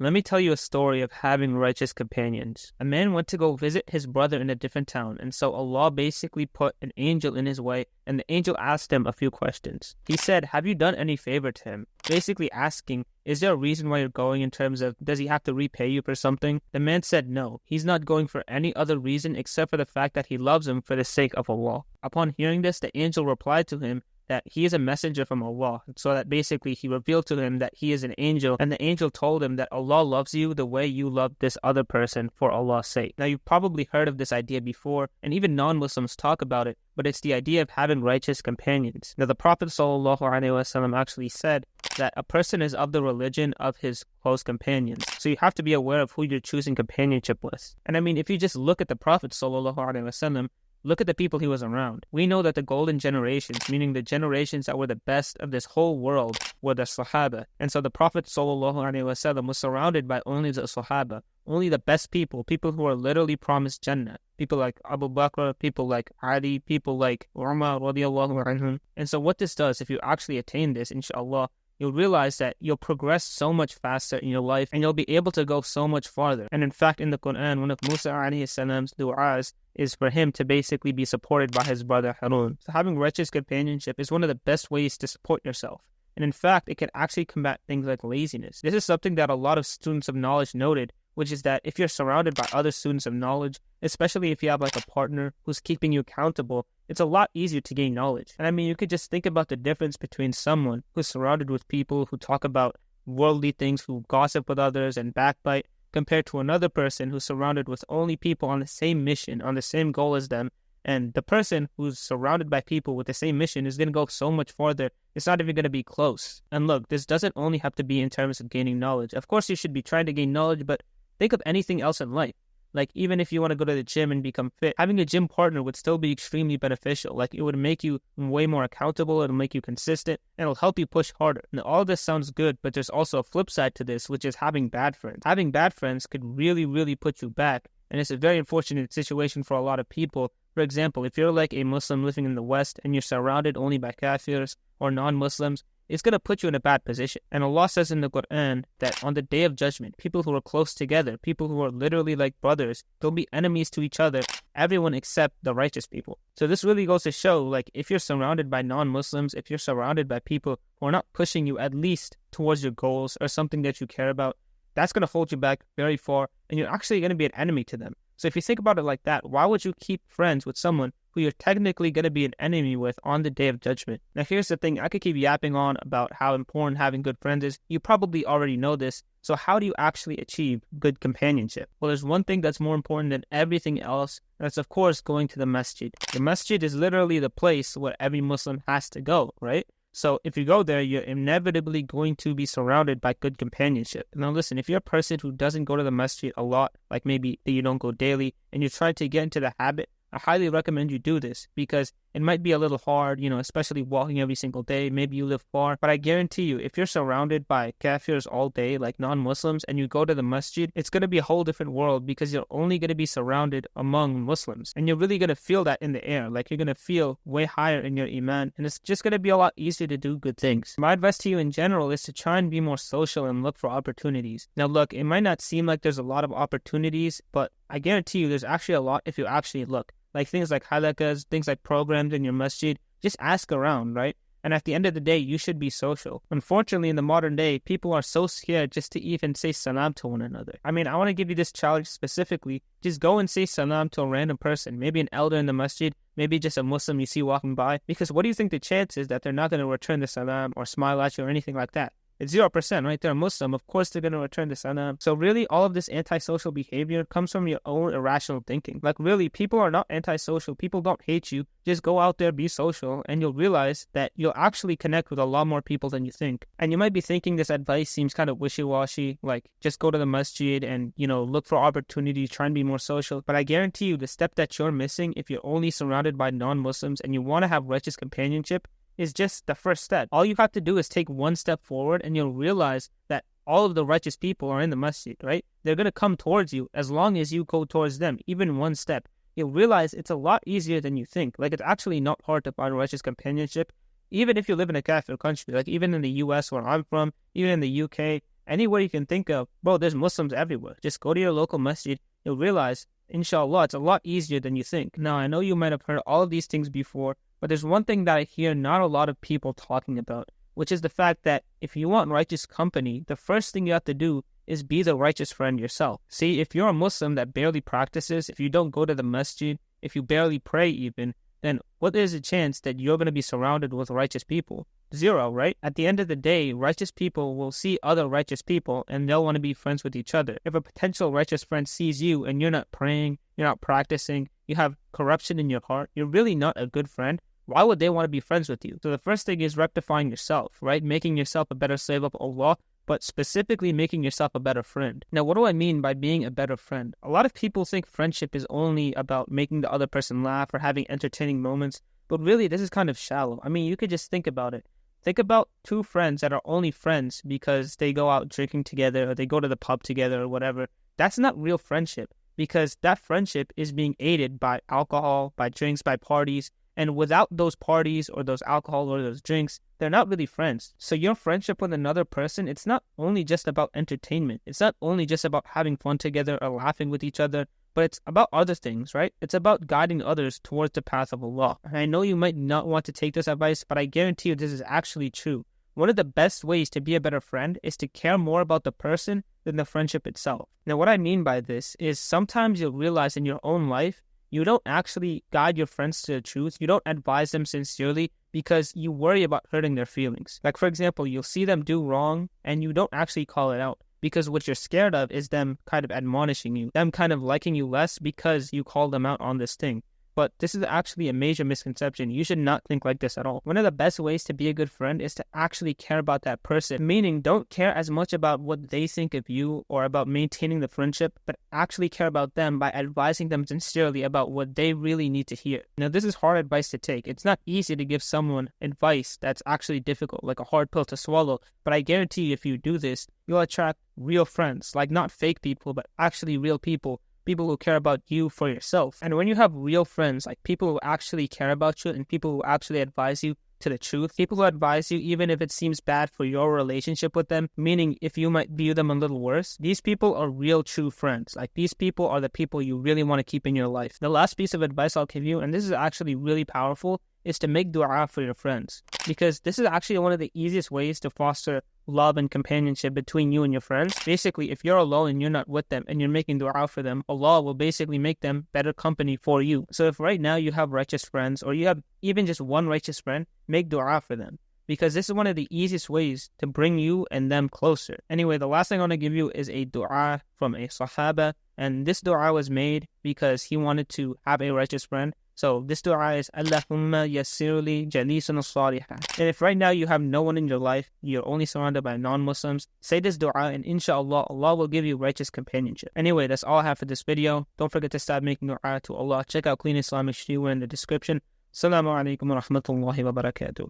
Let me tell you a story of having righteous companions. A man went to go visit his brother in a different town, and so Allah basically put an angel in his way, and the angel asked him a few questions. He said, have you done any favor to him? Basically asking, is there a reason why you're going in terms of, does he have to repay you for something? The man said no, he's not going for any other reason except for the fact that he loves him for the sake of Allah. Upon hearing this, the angel replied to him that he is a messenger from Allah, so that basically he revealed to him that he is an angel, and the angel told him that Allah loves you the way you love this other person for Allah's sake. Now, you've probably heard of this idea before, and even non-Muslims talk about it, but it's the idea of having righteous companions. Now, the Prophet ﷺ actually said that a person is of the religion of his close companions. So you have to be aware of who you're choosing companionship with. And I mean, if you just look at the Prophet ﷺ, look at the people he was around. We know that the golden generations, meaning the generations that were the best of this whole world, were the Sahaba. And so the Prophet ﷺ was surrounded by only the Sahaba, only the best people, people who are literally promised Jannah. People like Abu Bakr, people like Ali, people like Umar radiallahu anhum. And so what this does, if you actually attain this, inshallah, you'll realize that you'll progress so much faster in your life and you'll be able to go so much farther. And in fact, in the Quran, one of Musa alayhi salam's du'as is for him to basically be supported by his brother Harun. So having righteous companionship is one of the best ways to support yourself. And in fact, it can actually combat things like laziness. This is something that a lot of students of knowledge noted, which is that if you're surrounded by other students of knowledge, especially if you have like a partner who's keeping you accountable, it's a lot easier to gain knowledge. And I mean, you could just think about the difference between someone who's surrounded with people who talk about worldly things, who gossip with others and backbite, compared to another person who's surrounded with only people on the same mission, on the same goal as them. And the person who's surrounded by people with the same mission is going to go so much farther, it's not even going to be close. And look, this doesn't only have to be in terms of gaining knowledge. Of course, you should be trying to gain knowledge, but think of anything else in life. Like, even if you want to go to the gym and become fit, having a gym partner would still be extremely beneficial. Like, it would make you way more accountable, it'll make you consistent, and it'll help you push harder. Now, all this sounds good, but there's also a flip side to this, which is having bad friends. Having bad friends could really, really put you back, and it's a very unfortunate situation for a lot of people. For example, if you're like a Muslim living in the West and you're surrounded only by kafirs or non-Muslims, it's going to put you in a bad position. And Allah says in the Quran that on the day of judgment, people who are close together, people who are literally like brothers, they'll be enemies to each other, everyone except the righteous people. So this really goes to show, like, if you're surrounded by non-Muslims, if you're surrounded by people who are not pushing you at least towards your goals or something that you care about, that's going to hold you back very far, and you're actually going to be an enemy to them. So if you think about it like that, why would you keep friends with someone who you're technically going to be an enemy with on the day of judgment? Now, here's the thing. I could keep yapping on about how important having good friends is. You probably already know this. So how do you actually achieve good companionship? Well, there's one thing that's more important than everything else. And that's, of course, going to the masjid. The masjid is literally the place where every Muslim has to go, right? So if you go there, you're inevitably going to be surrounded by good companionship. Now listen, if you're a person who doesn't go to the masjid a lot, like maybe you don't go daily, and you're trying to get into the habit, I highly recommend you do this, because it might be a little hard, especially walking every single day. Maybe you live far, but I guarantee you, if you're surrounded by kafirs all day, like non-Muslims, and you go to the masjid, it's going to be a whole different world, because you're only going to be surrounded among Muslims, and you're really going to feel that in the air. Like, you're going to feel way higher in your iman, and it's just going to be a lot easier to do good things. My advice to you in general is to try and be more social and look for opportunities. Now look, it might not seem like there's a lot of opportunities, but I guarantee you there's actually a lot if you actually look. Like things like halakas, things like programs in your masjid, just ask around, right? And at the end of the day, you should be social. Unfortunately, in the modern day, people are so scared just to even say salam to one another. I mean, I want to give you this challenge specifically. Just go and say salam to a random person, maybe an elder in the masjid, maybe just a Muslim you see walking by. Because what do you think the chance is that they're not going to return the salam or smile at you or anything like that? It's 0%, right? They're a Muslim. Of course, they're going to return the salam. So really, all of this antisocial behavior comes from your own irrational thinking. Like, really, people are not antisocial. People don't hate you. Just go out there, be social, and you'll realize that you'll actually connect with a lot more people than you think. And you might be thinking this advice seems kind of wishy-washy, like just go to the masjid and, look for opportunities, try and be more social. But I guarantee you, the step that you're missing if you're only surrounded by non-Muslims and you want to have righteous companionship is just the first step. All you have to do is take one step forward, and you'll realize that all of the righteous people are in the masjid, right? They're going to come towards you as long as you go towards them, even one step. You'll realize it's a lot easier than you think. Like, it's actually not hard to find righteous companionship, even if you live in a kafir country. Like, even in the US where I'm from, even in the UK, anywhere you can think of, bro, there's Muslims everywhere. Just go to your local masjid. You'll realize, inshallah, it's a lot easier than you think. Now, I know you might have heard all of these things before, but there's one thing that I hear not a lot of people talking about, which is the fact that if you want righteous company, the first thing you have to do is be the righteous friend yourself. See, if you're a Muslim that barely practices, if you don't go to the masjid, if you barely pray even, then what is the chance that you're going to be surrounded with righteous people? Zero, right? At the end of the day, righteous people will see other righteous people and they'll want to be friends with each other. If a potential righteous friend sees you and you're not praying, you're not practicing, you have corruption in your heart, you're really not a good friend, why would they want to be friends with you? So the first thing is rectifying yourself, right? Making yourself a better slave of Allah, but specifically making yourself a better friend. Now, what do I mean by being a better friend? A lot of people think friendship is only about making the other person laugh or having entertaining moments, but really this is kind of shallow. I mean, you could just think about it. Think about two friends that are only friends because they go out drinking together or they go to the pub together or whatever. That's not real friendship, because that friendship is being aided by alcohol, by drinks, by parties. And without those parties or those alcohol or those drinks, they're not really friends. So your friendship with another person, it's not only just about entertainment. It's not only just about having fun together or laughing with each other, but it's about other things, right? It's about guiding others towards the path of Allah. And I know you might not want to take this advice, but I guarantee you this is actually true. One of the best ways to be a better friend is to care more about the person than the friendship itself. Now, what I mean by this is sometimes you'll realize in your own life, you don't actually guide your friends to the truth. You don't advise them sincerely because you worry about hurting their feelings. Like, for example, you'll see them do wrong and you don't actually call it out because what you're scared of is them kind of admonishing you, them kind of liking you less because you called them out on this thing. But this is actually a major misconception. You should not think like this at all. One of the best ways to be a good friend is to actually care about that person. Meaning, don't care as much about what they think of you or about maintaining the friendship, but actually care about them by advising them sincerely about what they really need to hear. Now, this is hard advice to take. It's not easy to give someone advice that's actually difficult, like a hard pill to swallow. But I guarantee you, if you do this, you'll attract real friends, like not fake people, but actually real people. People who care about you for yourself. And when you have real friends, like people who actually care about you and people who actually advise you to the truth, people who advise you even if it seems bad for your relationship with them, meaning if you might view them a little worse, these people are real true friends. Like these people are the people you really want to keep in your life. The last piece of advice I'll give you, and this is actually really powerful, is to make dua for your friends. Because this is actually one of the easiest ways to foster love and companionship between you and your friends. Basically, if you're alone and you're not with them and you're making dua for them, Allah will basically make them better company for you. So if right now you have righteous friends or you have even just one righteous friend, make dua for them. Because this is one of the easiest ways to bring you and them closer. Anyway, the last thing I want to give you is a dua from a Sahaba. And this dua was made because he wanted to have a righteous friend. So this dua is Allahumma yassirli jalisan as-saliha. And if right now you have no one in your life, you're only surrounded by non-Muslims, say this dua and inshallah, Allah will give you righteous companionship. Anyway, that's all I have for this video. Don't forget to start making dua to Allah. Check out Clean Islamic Streetwear in the description. Assalamu alaikum wa rahmatullahi wa barakatuh.